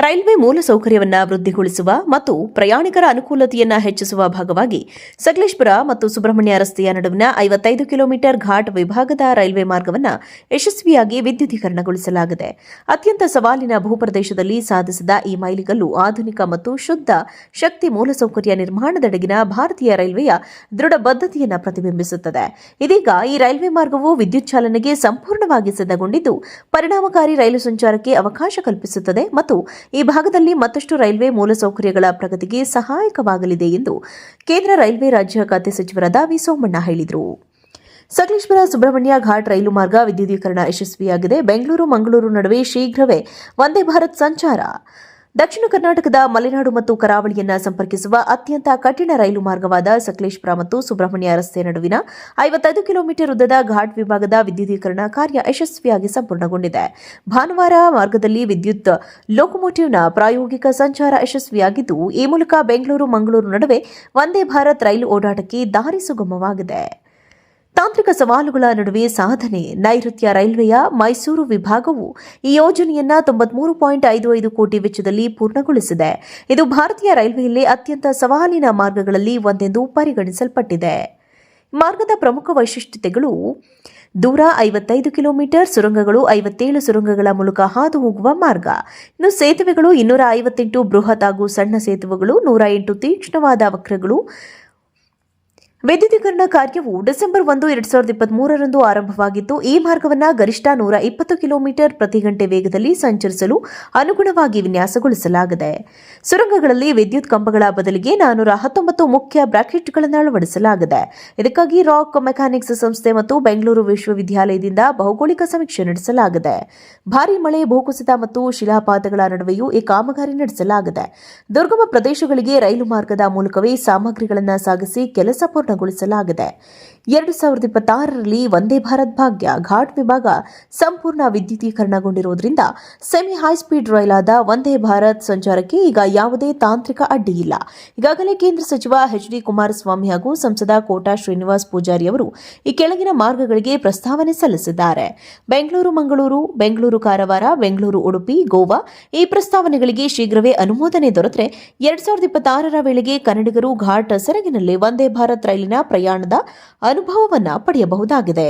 Railway ಮೂಲಸೌಕರ್ಯವನ್ನು ವೃದ್ಧಿಗೊಳಿಸುವ ಮತ್ತು ಪ್ರಯಾಣಿಕರ ಅನುಕೂಲತೆಯನ್ನು ಹೆಚ್ಚಿಸುವ ಭಾಗವಾಗಿ ಸಕಲೇಶಪುರ ಮತ್ತು ಸುಬ್ರಹ್ಮಣ್ಯ ರಸ್ತೆಯ ನಡುವಿನ 55 ಕಿಲೋಮೀಟರ್ ಘಾಟ್ ವಿಭಾಗದ ರೈಲ್ವೆ ಮಾರ್ಗವನ್ನು ಯಶಸ್ವಿಯಾಗಿ ವಿದ್ಯುದೀಕರಣಗೊಳಿಸಲಾಗಿದೆ. ಅತ್ಯಂತ ಸವಾಲಿನ ಭೂಪ್ರದೇಶದಲ್ಲಿ ಸಾಧಿಸಿದ ಈ ಮೈಲಿಗಲ್ಲು ಆಧುನಿಕ ಮತ್ತು ಶುದ್ಧ ಶಕ್ತಿ ಮೂಲಸೌಕರ್ಯ ನಿರ್ಮಾಣದೆಡೆಗಿನ ಭಾರತೀಯ ರೈಲ್ವೆಯ ದೃಢ ಬದ್ಧತೆಯನ್ನು ಪ್ರತಿಬಿಂಬಿಸುತ್ತದೆ. ಇದೀಗ ಈ ರೈಲ್ವೆ ಮಾರ್ಗವು ವಿದ್ಯುತ್ ಚಾಲನೆಗೆ ಸಂಪೂರ್ಣವಾಗಿ ಸಿದ್ಧಗೊಂಡಿದ್ದು, ಪರಿಣಾಮಕಾರಿ ರೈಲು ಸಂಚಾರಕ್ಕೆ ಅವಕಾಶ ಕಲ್ಪಿಸುತ್ತದೆ ಮತ್ತು ಈ ಭಾಗದಲ್ಲಿ ಮತ್ತಷ್ಟು ರೈಲ್ವೆ ಮೂಲಸೌಕರ್ಯಗಳ ಪ್ರಗತಿಗೆ ಸಹಾಯಕವಾಗಲಿದೆ ಎಂದು ಕೇಂದ್ರ ರೈಲ್ವೆ ರಾಜ್ಯ ಖಾತೆ ಸಚಿವರಾದ ವಿ ಸೋಮಣ್ಣ ಹೇಳಿದರು. ಸಕಲೇಶಪುರ ಸುಬ್ರಹ್ಮಣ್ಯ ಘಾಟ್ ರೈಲು ಮಾರ್ಗ ವಿದ್ಯುದೀಕರಣ ಯಶಸ್ವಿಯಾಗಿದೆ. ಬೆಂಗಳೂರು ಮಂಗಳೂರು ನಡುವೆ ಶೀಘ್ರವೇ ವಂದೇ ಭಾರತ್ ಸಂಚಾರ. ದಕ್ಷಿಣ ಕರ್ನಾಟಕದ ಮಲೆನಾಡು ಮತ್ತು ಕರಾವಳಿಯನ್ನು ಸಂಪರ್ಕಿಸುವ ಅತ್ಯಂತ ಕಠಿಣ ರೈಲು ಮಾರ್ಗವಾದ ಸಕಲೇಶಪುರ ಮತ್ತು ಸುಬ್ರಹ್ಮಣ್ಯ ರಸ್ತೆ ನಡುವಿನ 55 ಕಿಲೋಮೀಟರ್ ಉದ್ದದ ಘಾಟ್ ವಿಭಾಗದ ವಿದ್ಯುದೀಕರಣ ಕಾರ್ಯ ಯಶಸ್ವಿಯಾಗಿ ಸಂಪೂರ್ಣಗೊಂಡಿದೆ. ಭಾನುವಾರ ಮಾರ್ಗದಲ್ಲಿ ವಿದ್ಯುತ್ ಲೋಕೋಮೋಟಿವ್ನ ಪ್ರಾಯೋಗಿಕ ಸಂಚಾರ ಯಶಸ್ವಿಯಾಗಿದ್ದು, ಈ ಮೂಲಕ ಬೆಂಗಳೂರು ಮಂಗಳೂರು ನಡುವೆ ವಂದೇ ಭಾರತ್ ರೈಲು ಓಡಾಟಕ್ಕೆ ದಾರಿ ಸುಗಮವಾಗಿದೆ. ತಾಂತ್ರಿಕ ಸವಾಲುಗಳ ನಡುವೆ ಸಾಧನೆ. ನೈಋತ್ಯ ರೈಲ್ವೆಯ ಮೈಸೂರು ವಿಭಾಗವು ಈ ಯೋಜನೆಯನ್ನು 93.55 ಕೋಟಿ ವೆಚ್ಚದಲ್ಲಿ ಪೂರ್ಣಗೊಳಿಸಿದೆ. ಇದು ಭಾರತೀಯ ರೈಲ್ವೆಯಲ್ಲೇ ಅತ್ಯಂತ ಸವಾಲಿನ ಮಾರ್ಗಗಳಲ್ಲಿ ಒಂದೆಂದು ಪರಿಗಣಿಸಲ್ಪಟ್ಟಿದೆ. ಮಾರ್ಗದ ಪ್ರಮುಖ ವೈಶಿಷ್ಟ್ಯತೆಗಳು: ದೂರ 55 ಕಿಲೋಮೀಟರ್, ಸುರಂಗಗಳು 57 ಸುರಂಗಗಳ ಮೂಲಕ ಹಾದು ಹೋಗುವ ಮಾರ್ಗ. ಇನ್ನು ಸೇತುವೆಗಳು 258 ಬೃಹತ್ ಹಾಗೂ ಸಣ್ಣ ಸೇತುವೆಗಳು, 108 ತೀಕ್ಷ್ಣವಾದ ವಕ್ರಗಳು. ವಿದ್ಯುದೀಕರಣ ಕಾರ್ಯವು ಡಿಸೆಂಬರ್ 1, 2023 ಆರಂಭವಾಗಿದ್ದು, ಈ ಮಾರ್ಗವನ್ನು ಗರಿಷ್ಠ 120 ಕಿಲೋಮೀಟರ್ ಪ್ರತಿ ಗಂಟೆ ವೇಗದಲ್ಲಿ ಸಂಚರಿಸಲು ಅನುಗುಣವಾಗಿ ವಿನ್ಯಾಸಗೊಳಿಸಲಾಗಿದೆ. ಸುರಂಗಗಳಲ್ಲಿ ವಿದ್ಯುತ್ ಕಂಬಗಳ ಬದಲಿಗೆ 419 ಮುಖ್ಯ ಬ್ರಾಕೆಟ್ಗಳನ್ನು ಅಳವಡಿಸಲಾಗಿದೆ. ಇದಕ್ಕಾಗಿ ರಾಕ್ ಮೆಕ್ಯಾನಿಕ್ಸ್ ಸಂಸ್ಥೆ ಮತ್ತು ಬೆಂಗಳೂರು ವಿಶ್ವವಿದ್ಯಾಲಯದಿಂದ ಭೌಗೋಳಿಕ ಸಮೀಕ್ಷೆ ನಡೆಸಲಾಗಿದೆ. ಭಾರೀ ಮಳೆ, ಭೂಕುಸಿತ ಮತ್ತು ಶಿಲಾಪಾತಗಳ ನಡುವೆಯೂ ಈ ಕಾಮಗಾರಿ ನಡೆಸಲಾಗಿದೆ. ದುರ್ಗಮ ಪ್ರದೇಶಗಳಿಗೆ ರೈಲು ಮಾರ್ಗದ ಮೂಲಕವೇ ಸಾಮಗ್ರಿಗಳನ್ನು ಸಾಗಿಸಿ ಕೆಲಸ ಪೂರ್ಣಗೊಳಿಸಲಾಗಿದೆ. 2026ರಲ್ಲಿ ವಂದೇ ಭಾರತ್ ಭಾಗ್ಯ ಘಾಟ್ ವಿಭಾಗ ಸಂಪೂರ್ಣ ವಿದ್ಯುದೀಕರಣಗೊಂಡಿರುವುದರಿಂದ ಸೆಮಿ ಹೈಸ್ಪೀಡ್ ರೈಲಾದ ವಂದೇ ಭಾರತ್ ಸಂಚಾರಕ್ಕೆ ಈಗ ಯಾವುದೇ ತಾಂತ್ರಿಕ ಅಡ್ಡಿ ಇಲ್ಲ. ಈಗಾಗಲೇ ಕೇಂದ್ರ ಸಚಿವ ಎಚ್.ಡಿ. ಕುಮಾರಸ್ವಾಮಿ ಹಾಗೂ ಸಂಸದ ಕೋಟಾ ಶ್ರೀನಿವಾಸ್ ಪೂಜಾರಿ ಅವರು ಈ ಕೆಳಗಿನ ಮಾರ್ಗಗಳಿಗೆ ಪ್ರಸ್ತಾವನೆ ಸಲ್ಲಿಸಿದ್ದಾರೆ. ಬೆಂಗಳೂರು ಮಂಗಳೂರು, ಬೆಂಗಳೂರು ಕಾರವಾರ, ಬೆಂಗಳೂರು ಉಡುಪಿ, ಗೋವಾ ಈ ಪ್ರಸ್ತಾವನೆಗಳಿಗೆ ಶೀಘ್ರವೇ ಅನುಮೋದನೆ ದೊರೆತರೆ 2026ರ ವೇಳೆಗೆ ಕನ್ನಡಿಗರು ಘಾಟ್ ಸೆರಗಿನಲ್ಲಿ ವಂದೇ ಭಾರತ್ ರೈಲಿನ ಪ್ರಯಾಣದ ಅನುಭವವನ್ನು ಪಡೆಯಬಹುದಾಗಿದೆ.